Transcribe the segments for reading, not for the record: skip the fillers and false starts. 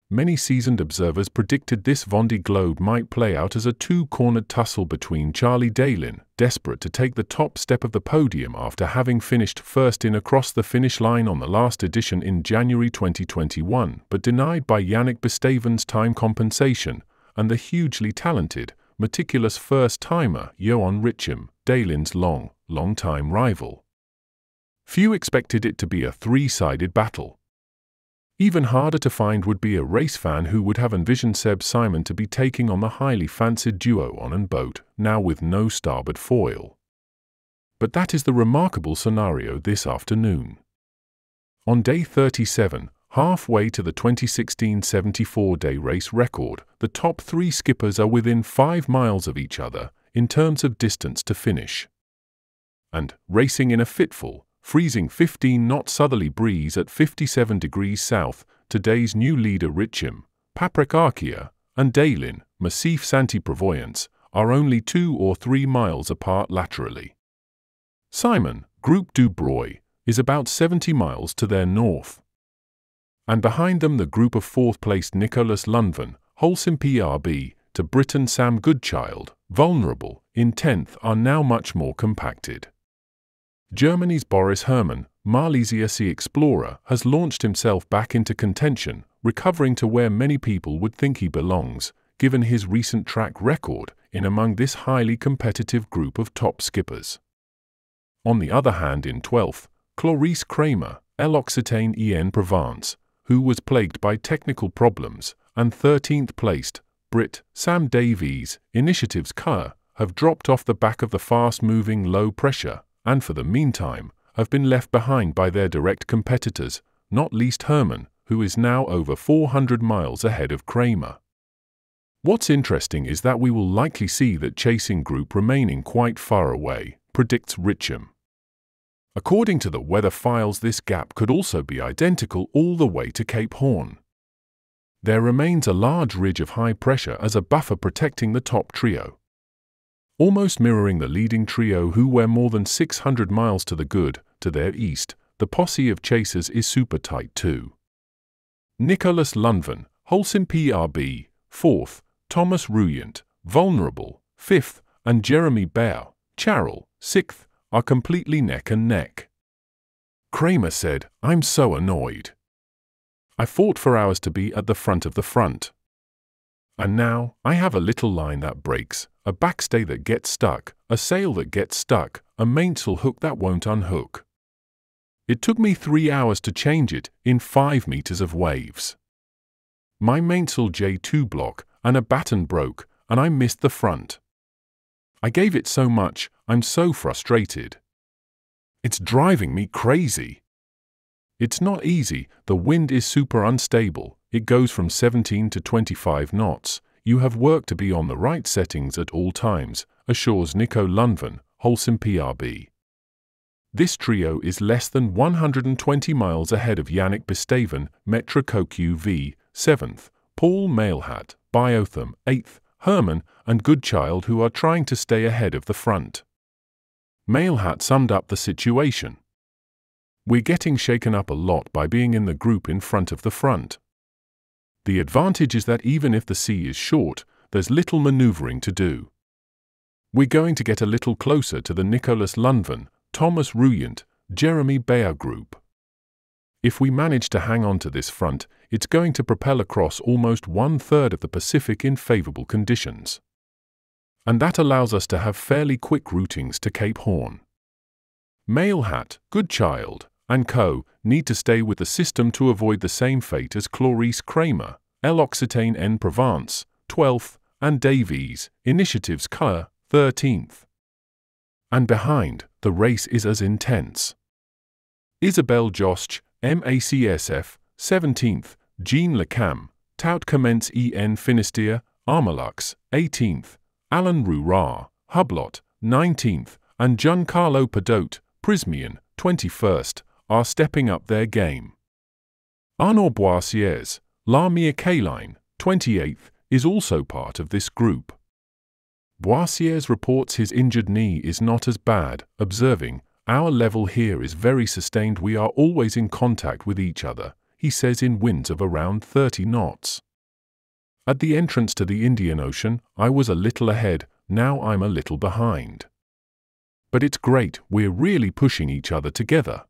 many seasoned observers predicted this Vendée Globe might play out as a two-cornered tussle between Charlie Daly, desperate to take the top step of the podium after having finished first in across the finish line on the last edition in January 2021, but denied by Yannick Bestaven's time compensation, and the hugely talented, meticulous first-timer Johan Richim, Daly's long-time rival. Few expected it to be a three-sided battle. Even harder to find would be a race fan who would have envisioned Seb Simon to be taking on the highly fancied duo on and boat, now with no starboard foil. But that is the remarkable scenario this afternoon. On day 37, halfway to the 2016 74-day race record, the top three skippers are within 5 miles of each other in terms of distance to finish. And, racing in a fitful, freezing 15-knot southerly breeze at 57 degrees south, today's new leader Richim, Patrick Arquia, and Daly, Massif Saint-Provence, are only 2 or 3 miles apart laterally. Simon, Groupe du Breuil, is about 70 miles to their north. And behind them the group of fourth-placed Nicolas Lundven, Holcim PRB, to Britain Sam Goodchild, vulnerable, in 10th, are now much more compacted. Germany's Boris Herrmann, Malaysia Sea Explorer, has launched himself back into contention, recovering to where many people would think he belongs, given his recent track record in among this highly competitive group of top skippers. On the other hand, in 12th, Clarisse Kramer, L'Occitane en Provence, who was plagued by technical problems, and 13th placed, Brit Sam Davies, Initiative's car, have dropped off the back of the fast-moving low-pressure, and for the meantime, have been left behind by their direct competitors, not least Herrmann, who is now over 400 miles ahead of Kramer. What's interesting is that we will likely see that chasing group remaining quite far away, predicts Richim. According to the weather files, this gap could also be identical all the way to Cape Horn. There remains a large ridge of high pressure as a buffer protecting the top trio. Almost mirroring the leading trio who were more than 600 miles to the good, to their east, the posse of chasers is super tight too. Nicolas Lundven, Holcim PRB, 4th, Thomas Ruyant, vulnerable, 5th, and Jeremy Bear, Charles, 6th, are completely neck and neck. Kramer said, "I'm so annoyed. I fought for hours to be at the front of the front. And now, I have a little line that breaks, a backstay that gets stuck, a sail that gets stuck, a mainsail hook that won't unhook. It took me 3 hours to change it, in 5 meters of waves. My mainsail J2 block and a batten broke, and I missed the front. I gave it so much, I'm so frustrated. It's driving me crazy. It's not easy, the wind is super unstable, it goes from 17 to 25 knots, you have work to be on the right settings at all times, assures Nico Lundven, Holcim PRB. This trio is less than 120 miles ahead of Yannick Bestaven, Metra QV, 7th, Paul Mailhat, Biotham, 8th, Herrmann, and Goodchild, who are trying to stay ahead of the front. Mailhat summed up the situation. We're getting shaken up a lot by being in the group in front of the front. The advantage is that even if the sea is short, there's little maneuvering to do. We're going to get a little closer to the Nicolas Lundven, Thomas Ruyant, Jeremy Bear group. If we manage to hang on to this front, it's going to propel across almost 1/3 of the Pacific in favorable conditions. And that allows us to have fairly quick routings to Cape Horn. Mailhat, Goodchild, and co. need to stay with the system to avoid the same fate as Clarisse Kramer, L'Occitane en Provence, 12th, and Davies, Initiative's car, 13th. And behind, the race is as intense. Isabelle Josch, MACSF, 17th, Jean Lecam, Tout Commence en Finistère, Armelux, 18th, Alan Roura, Hublot, 19th, and Giancarlo Padot, Prismian, 21st, are stepping up their game. Arnaud Boissiers, Lamia Kaline, 28th, is also part of this group. Boissiers reports his injured knee is not as bad, observing, "Our level here is very sustained, we are always in contact with each other, he says in winds of around 30 knots. At the entrance to the Indian Ocean, I was a little ahead, now I'm a little behind. But it's great, we're really pushing each other together.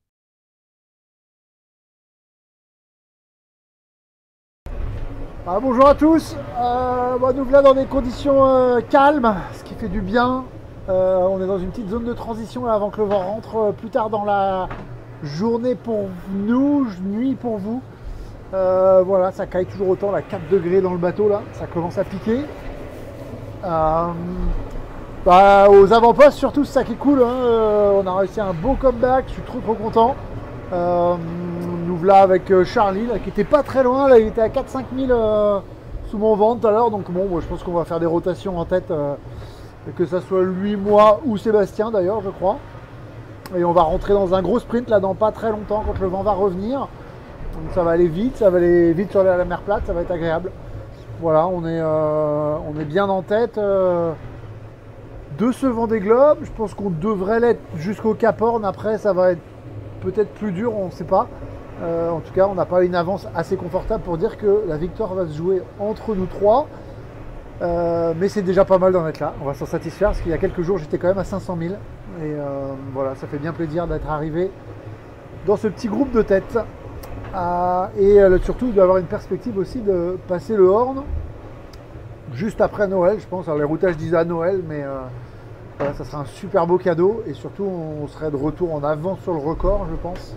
Bonjour à tous, nous voilà dans des conditions calmes, ce qui fait du bien. On est dans une petite zone de transition là, avant que le vent rentre plus tard dans la journée pour nous, nuit pour vous. Voilà, ça caille toujours autant, là, 4 degrés dans le bateau, là, ça commence à piquer. Aux avant-postes surtout, c'est ça qui est cool, hein. On a réussi un beau comeback, je suis trop content. Nous voilà avec Charlie, là, qui était pas très loin, là, il était à 4-5 000 sous mon ventre tout à l'heure, donc bon, moi, je pense qu'on va faire des rotations en tête, que ça soit lui, moi ou Sébastien d'ailleurs, je crois. Et on va rentrer dans un gros sprint là dans pas très longtemps quand le vent va revenir. Donc ça va aller vite sur la mer plate, ça va être agréable. Voilà, on est bien en tête de ce Vendée Globe. Je pense qu'on devrait l'être jusqu'au Cap Horn. Après, ça va être peut-être plus dur, on ne sait pas. En tout cas, on n'a pas une avance assez confortable pour dire que la victoire va se jouer entre nous trois. Mais c'est déjà pas mal d'en être là. On va s'en satisfaire parce qu'il y a quelques jours, j'étais quand même à 500 000. Et voilà, ça fait bien plaisir d'être arrivé dans ce petit groupe de tête. Et surtout d'avoir une perspective aussi de passer le Horn juste après Noël, je pense. Alors les routages disent à Noël, mais voilà, ça sera un super beau cadeau. Et surtout, on serait de retour en avance sur le record, je pense,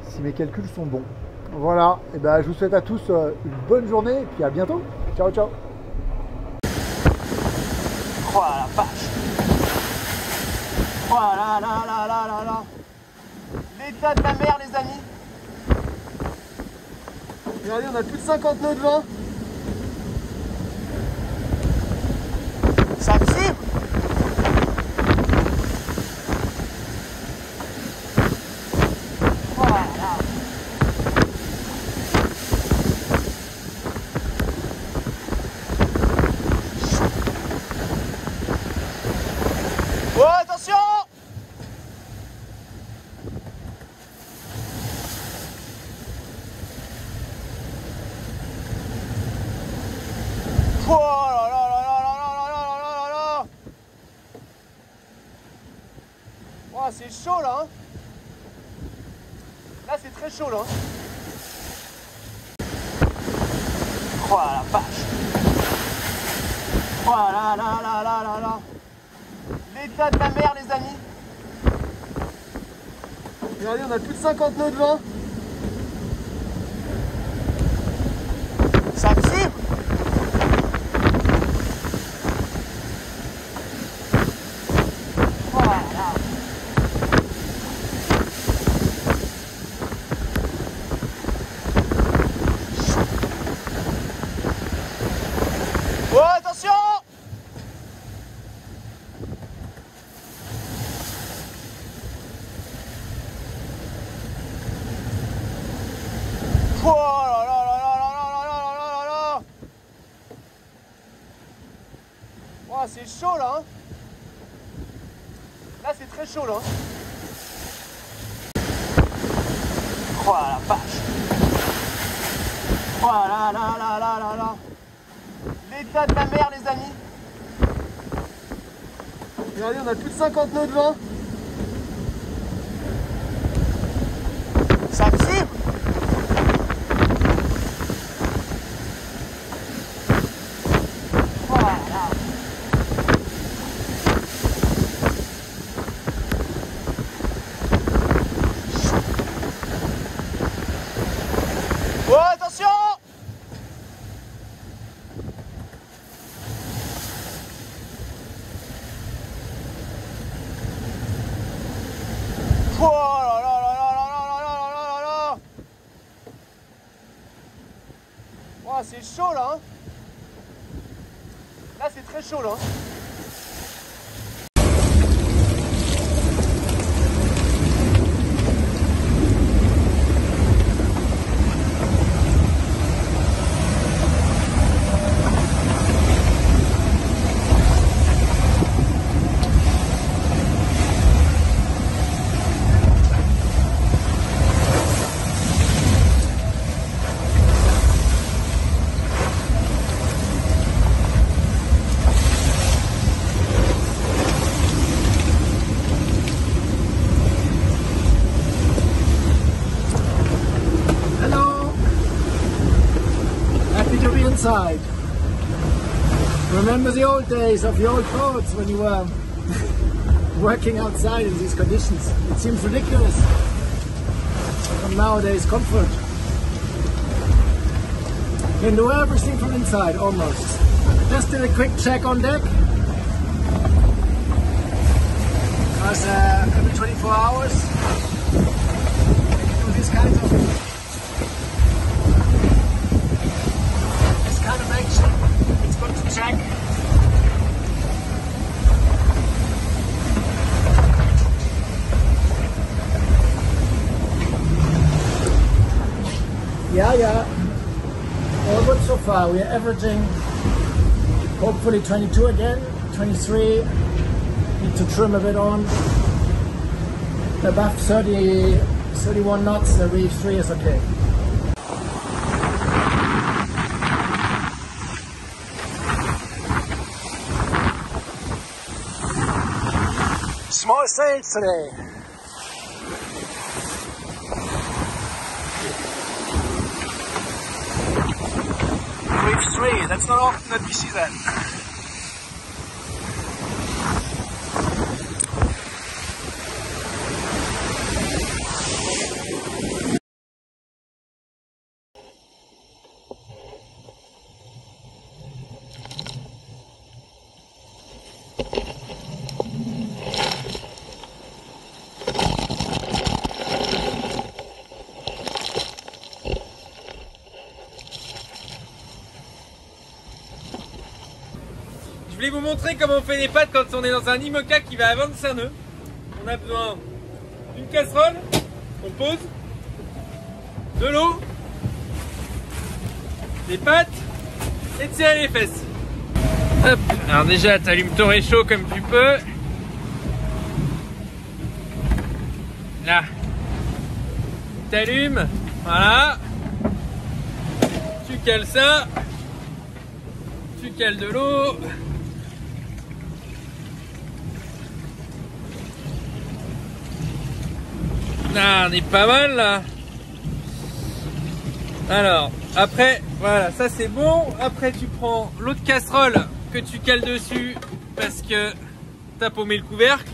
si mes calculs sont bons. Voilà, et je vous souhaite à tous une bonne journée et puis à bientôt. Ciao, ciao. Oh la vache! Oh là là là là là là! L'état de la mer, les amis! Regardez, on a plus de 50 nœuds de vent! Ça tire! Oh là là! Oh, attention! Oh là là là là là là là là là! Oh, c'est chaud là, hein. Là, c'est très chaud là. Oh la vache! Oh là là là là là là! L'état de la mer, les amis. Regardez, on a plus de 50 nœuds de vent. Ça tire. Oh là là. Oh, attention! Oh là là là là là là là là là là! Oh, c'est chaud là, hein. Là, c'est très chaud là. Oh la vache! Oh là là là là là là! L'état de la mer, les amis. Regardez, on a plus de 50 nœuds de vent. Ça tire. Oh là là. Oh, attention! Oh là là là là là là là là là là! Oh, c'est chaud là, hein. Là, c'est très chaud là. inside. Remember the old days of the old boats when you were working outside in these conditions? It seems ridiculous. From nowadays, comfort. You can do everything from inside, almost. Just did a quick check on deck. Because every 24 hours, you can do this kind of action. It's good to check. Yeah. All good so far. We are averaging hopefully 22 again, 23. Need to trim a bit on. Above 30, 31 knots, the reef 3 is okay. Small sails today. Reef 3, that's not often that we see that. Je voulais vous montrer comment on fait des pâtes quand on est dans un IMOCA qui va à 25 nœuds. On a besoin d'une casserole, on pose, de l'eau, des pâtes et de serrer les fesses. Hop. Alors déjà t'allumes ton réchaud comme tu peux. Là. T'allumes, voilà. Tu cales ça. Tu cales de l'eau. Ah, on est pas mal là. Alors, après, voilà, ça c'est bon. Après, tu prends l'autre casserole que tu cales dessus parce que t'as paumé le couvercle.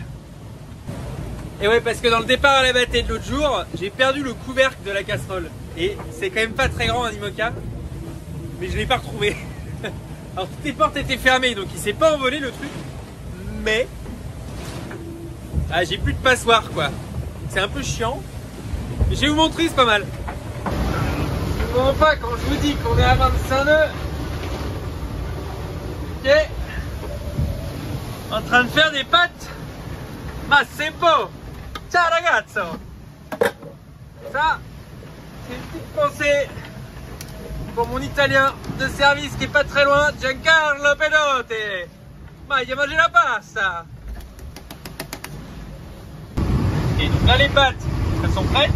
Et ouais, parce que dans le départ à la bâtée de l'autre jour, j'ai perdu le couvercle de la casserole. Et c'est quand même pas très grand un IMOCA, mais je l'ai pas retrouvé. Alors toutes les portes étaient fermées, donc il s'est pas envolé le truc. Mais j'ai plus de passoire quoi. C'est un peu chiant. Mais je vais vous montrer, c'est pas mal. Je vous mens pas quand je vous dis qu'on est à 25 nœuds. Ok. En train de faire des pâtes. Ma c'est beau. Ciao ragazzo. Ça, c'est une petite pensée pour mon italien de service qui est pas très loin, Giancarlo Pedote. Ma il a mangé la pasta. Et donc là les pâtes, elles sont prêtes.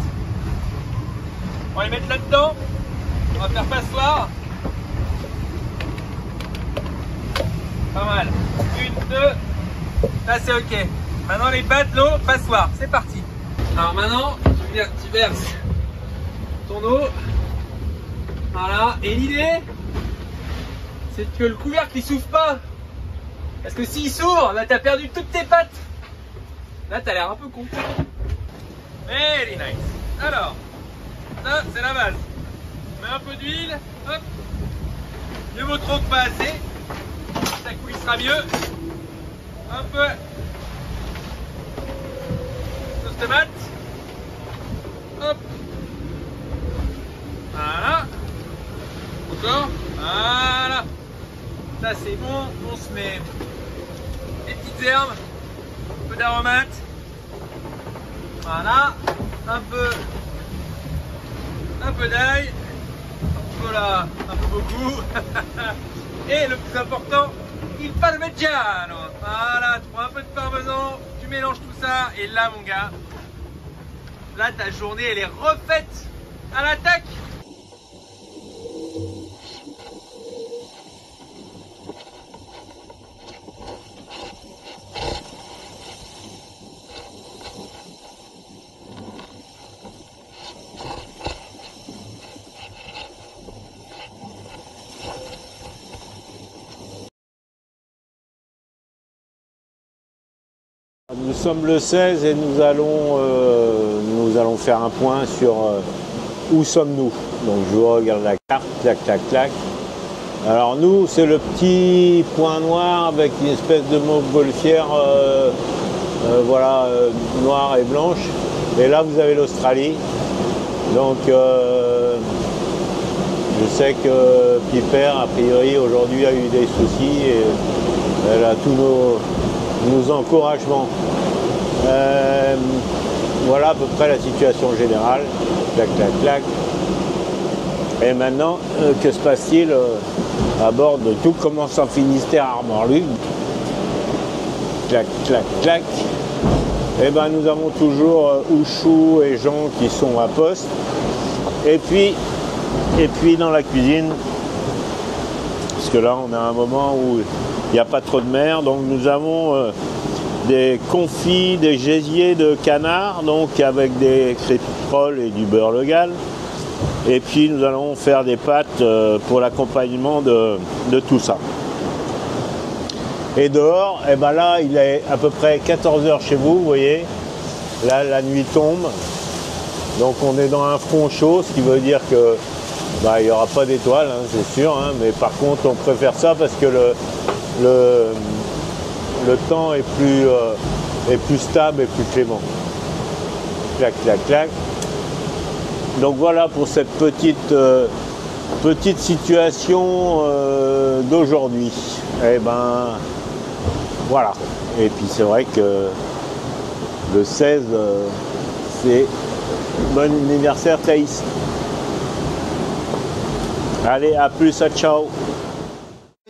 On va les mettre là-dedans. On va faire passoire. Pas mal. 1, 2. Là c'est ok. Maintenant les pâtes, l'eau, passoire. C'est parti. Alors maintenant, tu verses ton eau. Voilà. Et l'idée, c'est que le couvercle il s'ouvre pas. Parce que s'il s'ouvre, là t'as perdu toutes tes pâtes. Là t'as l'air un peu con. Very nice. Alors, ça c'est la base. On met un peu d'huile, hop. Mieux vaut trop que pas assez. Ça coulissera mieux. Un peu. Sauce tomate. Hop. Voilà. Encore. Voilà. Ça c'est bon. On se met des petites herbes. Un peu d'aromates. Voilà, un peu d'ail, voilà, un peu beaucoup, et le plus important, il parmigiano. Voilà, tu prends un peu de parmesan, tu mélanges tout ça, et là mon gars, là ta journée elle est refaite à l'attaque. Nous sommes le 16 et nous allons faire un point sur où sommes-nous. Donc je vous regarde la carte, clac, clac, clac. Alors nous, c'est le petit point noir avec une espèce de montgolfière voilà, noire et blanche. Et là, vous avez l'Australie. Donc je sais que Piper, a priori, aujourd'hui a eu des soucis et elle a tous nos encouragements. Voilà à peu près la situation générale. Clac, clac, clac. Et maintenant, que se passe-t-il à bord de tout commence en Finistère à Armorluc? Clac, clac, clac. Et ben nous avons toujours Ouchou et Jean qui sont à poste. Et puis dans la cuisine, parce que là on a un moment où il n'y a pas trop de mer, donc nous avons des confits, des gésiers de canard, donc avec des crépioles et du beurre legal. Et puis nous allons faire des pâtes pour l'accompagnement de tout ça. Et dehors, et ben là il est à peu près 14 h chez vous, vous voyez. Là la nuit tombe. Donc on est dans un front chaud, ce qui veut dire que il n'y aura pas d'étoiles, hein, c'est sûr, hein, mais par contre on préfère ça parce que le temps est plus stable et plus clément. Clac, clac, clac. Donc voilà pour cette petite situation d'aujourd'hui. Et ben voilà. Et puis c'est vrai que le 16, c'est bon anniversaire Thaïs. Allez, à plus, à ciao.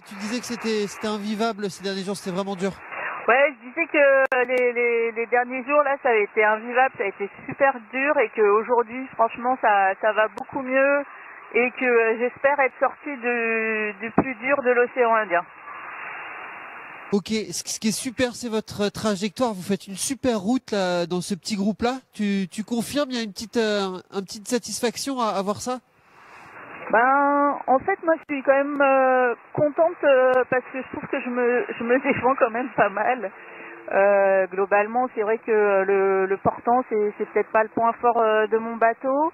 Tu disais que c'était invivable ces derniers jours, c'était vraiment dur. Ouais, je disais que les derniers jours, là, ça a été invivable, ça a été super dur et qu'aujourd'hui, franchement, ça va beaucoup mieux et que j'espère être sortie du plus dur de l'océan Indien. Ok, ce qui est super, c'est votre trajectoire. Vous faites une super route là, dans ce petit groupe-là. Tu confirmes, il y a une petite satisfaction à voir ça? Ben, en fait, moi, je suis quand même contente parce que je trouve que je me défends quand même pas mal. Globalement, c'est vrai que le portant, c'est peut-être pas le point fort de mon bateau.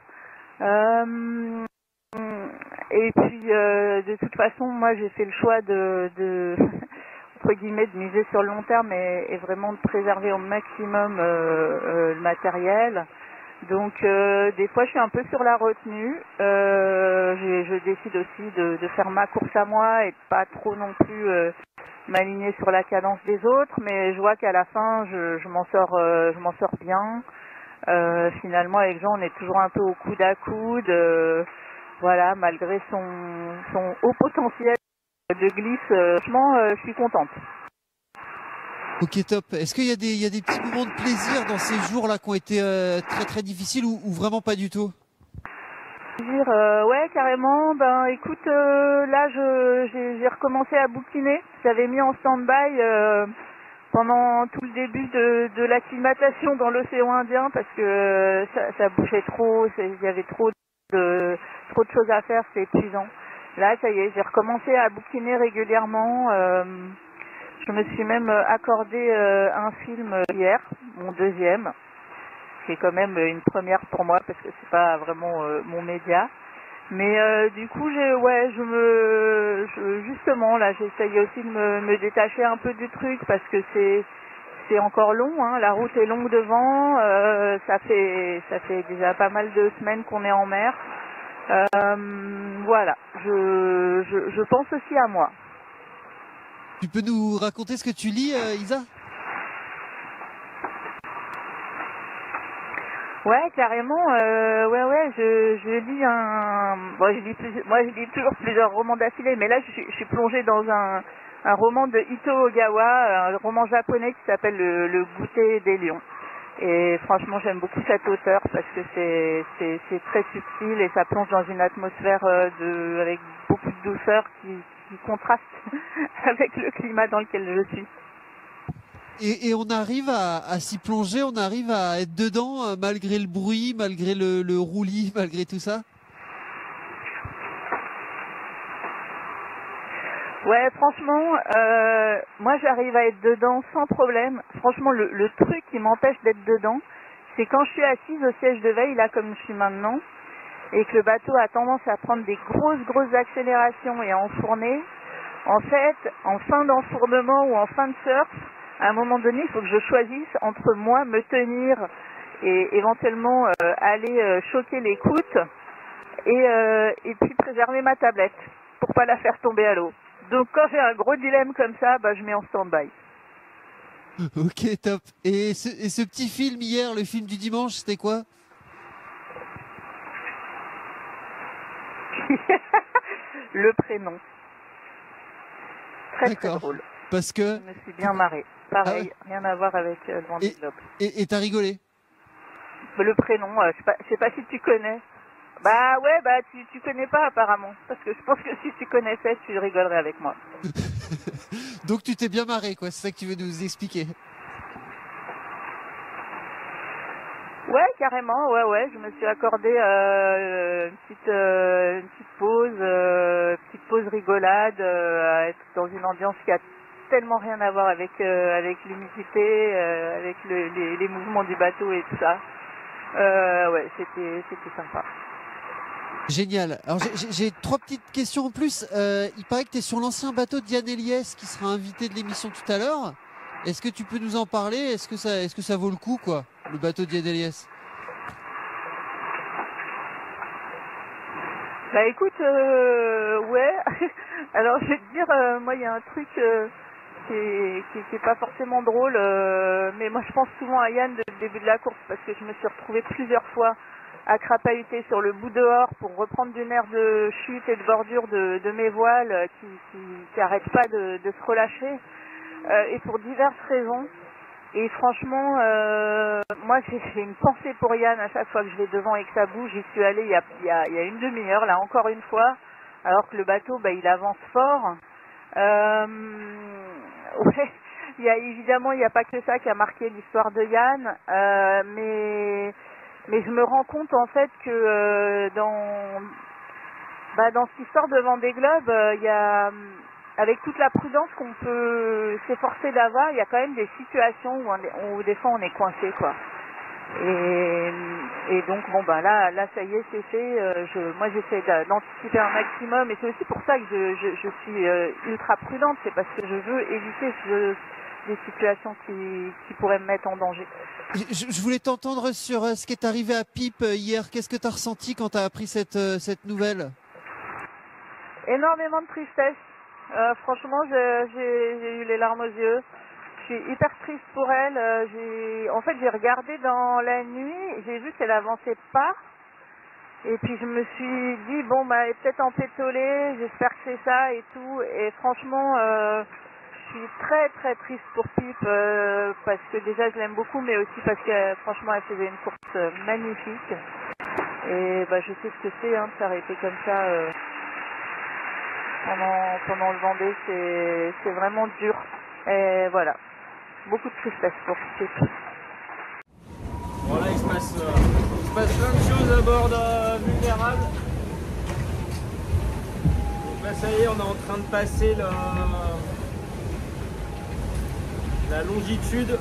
Et puis, de toute façon, moi, j'ai fait le choix de entre guillemets, de miser sur le long terme et vraiment de préserver au maximum le matériel. Donc des fois je suis un peu sur la retenue, je décide aussi de faire ma course à moi et de pas trop non plus m'aligner sur la cadence des autres, mais je vois qu'à la fin je m'en sors bien. Finalement avec Jean on est toujours un peu au coude à coude, voilà, malgré son haut potentiel de glisse, franchement je suis contente. Ok, top. Est-ce qu'il y a des petits moments de plaisir dans ces jours-là qui ont été très très difficiles ou vraiment pas du tout? Ouais, carrément. Ben, écoute, là, j'ai recommencé à bouquiner. J'avais mis en stand-by pendant tout le début de l'acclimatation dans l'océan Indien parce que ça bougeait trop, il y avait trop de choses à faire, c'est épuisant. Là, ça y est, j'ai recommencé à bouquiner régulièrement. Je me suis même accordé un film hier, mon deuxième, qui est quand même une première pour moi parce que c'est pas vraiment mon média. Mais du coup, justement là, j'essaye aussi de me détacher un peu du truc parce que c'est encore long, hein, la route est longue devant, ça fait déjà pas mal de semaines qu'on est en mer. Voilà, je pense aussi à moi. Tu peux nous raconter ce que tu lis, Isa? Ouais, carrément. Ouais, je lis moi je lis toujours plusieurs romans d'affilée, mais là je suis plongée dans un roman de Ito Ogawa, un roman japonais qui s'appelle Le Goûter des lions. Et franchement, j'aime beaucoup cet auteur parce que c'est très subtil et ça plonge dans une atmosphère avec beaucoup de douceur qui contraste avec le climat dans lequel je suis. Et on arrive à s'y plonger, on arrive à être dedans malgré le bruit, malgré le roulis, malgré tout ça? Ouais, franchement, moi j'arrive à être dedans sans problème. Franchement, le truc qui m'empêche d'être dedans, c'est quand je suis assise au siège de veille, là comme je suis maintenant, et que le bateau a tendance à prendre des grosses accélérations et à enfourner. En fait, en fin d'enfournement ou en fin de surf, à un moment donné, il faut que je choisisse entre moi, me tenir et éventuellement aller choquer les croûtes et puis préserver ma tablette pour pas la faire tomber à l'eau. Donc quand j'ai un gros dilemme comme ça, bah, je mets en stand-by. Ok, top. Et ce petit film hier, le film du dimanche, c'était quoi? Le prénom. Très drôle. Parce que... Je me suis bien marrée. Pareil, rien à voir avec le Vendée Globe. Et t'as rigolé? Le prénom, je sais pas si tu connais. Bah ouais, bah tu connais pas apparemment. Parce que je pense que si tu connaissais, tu rigolerais avec moi. Donc tu t'es bien marré, quoi. C'est ça que tu veux nous expliquer? Ouais, carrément, ouais. Je me suis accordé une petite pause rigolade, à être dans une ambiance qui a tellement rien à voir avec l'humidité, avec les mouvements du bateau et tout ça. Ouais, c'était sympa. Génial. Alors j'ai 3 petites questions en plus. Il paraît que tu es sur l'ancien bateau de Diane Eliès qui sera invité de l'émission tout à l'heure. Est-ce que tu peux nous en parler? Est-ce que ça vaut le coup, quoi, le bateau de Diane Eliès? Bah écoute, ouais. Alors je vais te dire, moi il y a un truc qui est pas forcément drôle, mais moi je pense souvent à Yann depuis le début de la course parce que je me suis retrouvée plusieurs fois à crapahuter sur le bout dehors pour reprendre du nerf de chute et de bordure de mes voiles qui arrêtent pas de se relâcher, et pour diverses raisons. Et franchement, moi j'ai une pensée pour Yann à chaque fois que je vais devant et que ça bouge. J'y suis allée il y a une demi-heure, là encore une fois, alors que le bateau, bah, il avance fort. Ouais, évidemment, il n'y a pas que ça qui a marqué l'histoire de Yann, mais je me rends compte en fait que dans cette histoire de Vendée Globe, il y a, avec toute la prudence qu'on peut s'efforcer d'avoir, il y a quand même des situations où des fois on est coincé, quoi. Et donc bon bah là ça y est, c'est fait. Moi j'essaie d'anticiper un maximum et c'est aussi pour ça que je suis ultra prudente, c'est parce que je veux éviter des situations qui pourraient me mettre en danger. Je voulais t'entendre sur ce qui est arrivé à Pipe hier. Qu'est-ce que tu as ressenti quand tu as appris cette nouvelle? Énormément de tristesse. Franchement, j'ai eu les larmes aux yeux. Je suis hyper triste pour elle. En fait, j'ai regardé dans la nuit, j'ai vu qu'elle avançait pas. Et puis je me suis dit, bon, bah, elle est peut-être empétolée, j'espère que c'est ça et tout. Et franchement, je suis très très triste pour Pipe, parce que déjà je l'aime beaucoup, mais aussi parce que franchement, elle faisait une course magnifique. Et bah, je sais ce que c'est, hein, de s'arrêter comme ça pendant le Vendée, c'est vraiment dur. Et voilà. Beaucoup de tristesse pour Pipe. Voilà, il se passe plein de choses à bord de Vulnérable. Donc là, ça y est, on est en train de passer la longitude,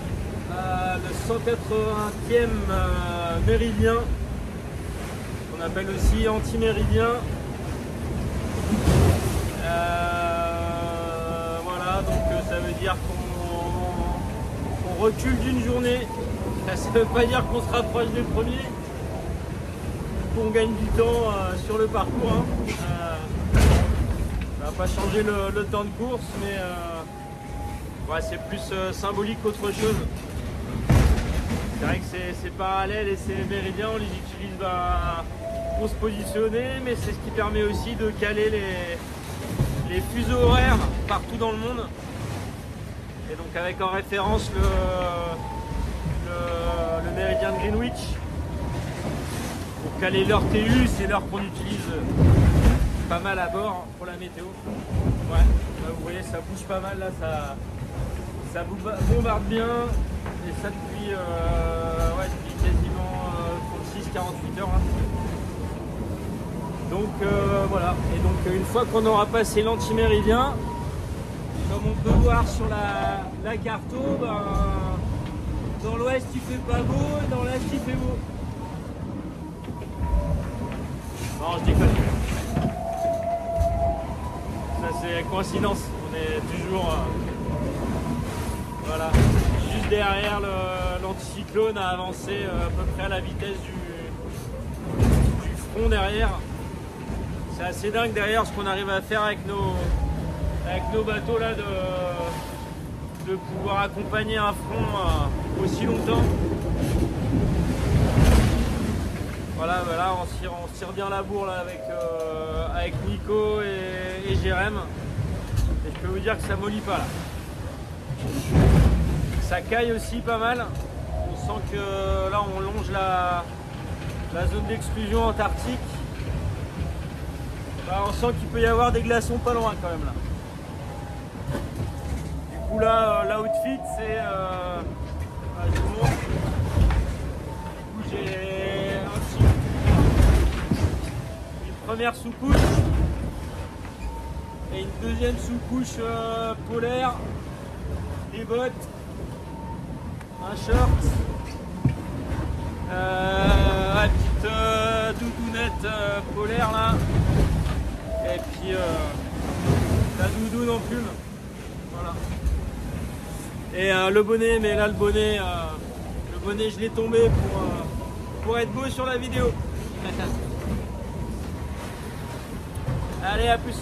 le 180e méridien, qu'on appelle aussi anti-méridien. Voilà, donc ça veut dire qu'on recule d'une journée. Ça ne veut pas dire qu'on se rapproche des premiers, qu'on gagne du temps sur le parcours. Hein. Ça va pas changer le temps de course, mais ouais, c'est plus symbolique qu'autre chose. C'est vrai que c'est parallèle et c'est méridien, on les utilise pour se positionner, mais c'est ce qui permet aussi de caler les fuseaux horaires partout dans le monde. Et donc avec en référence le méridien de Greenwich pour caler l'heure TU, c'est l'heure qu'on utilise pas mal à bord pour la météo. Ouais, là, vous voyez, ça bouge pas mal, là, ça bombarde bien, et ça depuis quasiment 36-48 heures. Hein. Donc voilà, et donc une fois qu'on aura passé l'antiméridien, comme on peut voir sur la carto, ben, dans l'ouest il fait pas beau et dans l'est il fait beau. Non, je déconne. Ça c'est coïncidence, on est toujours voilà, juste derrière l'anticyclone a avancé à peu près à la vitesse du front derrière. C'est assez dingue derrière ce qu'on arrive à faire avec nos bateaux là de pouvoir accompagner un front aussi longtemps. Voilà, on se tire bien la bourre là avec Nico et Jérém. Et je peux vous dire que ça mollit pas là. Ça caille aussi pas mal. On sent que là on longe la zone d'exclusion antarctique. Bah, on sent qu'il peut y avoir des glaçons pas loin quand même là. Du coup là, l'outfit c'est... je vous montre. Du coup j'ai une première sous-couche et une deuxième sous-couche polaire, des bottes, un short, la petite doudounette polaire là. Et puis la doudoune en plume, voilà. Et le bonnet, mais là le bonnet je l'ai tombé pour être beau sur la vidéo. Allez, à plus.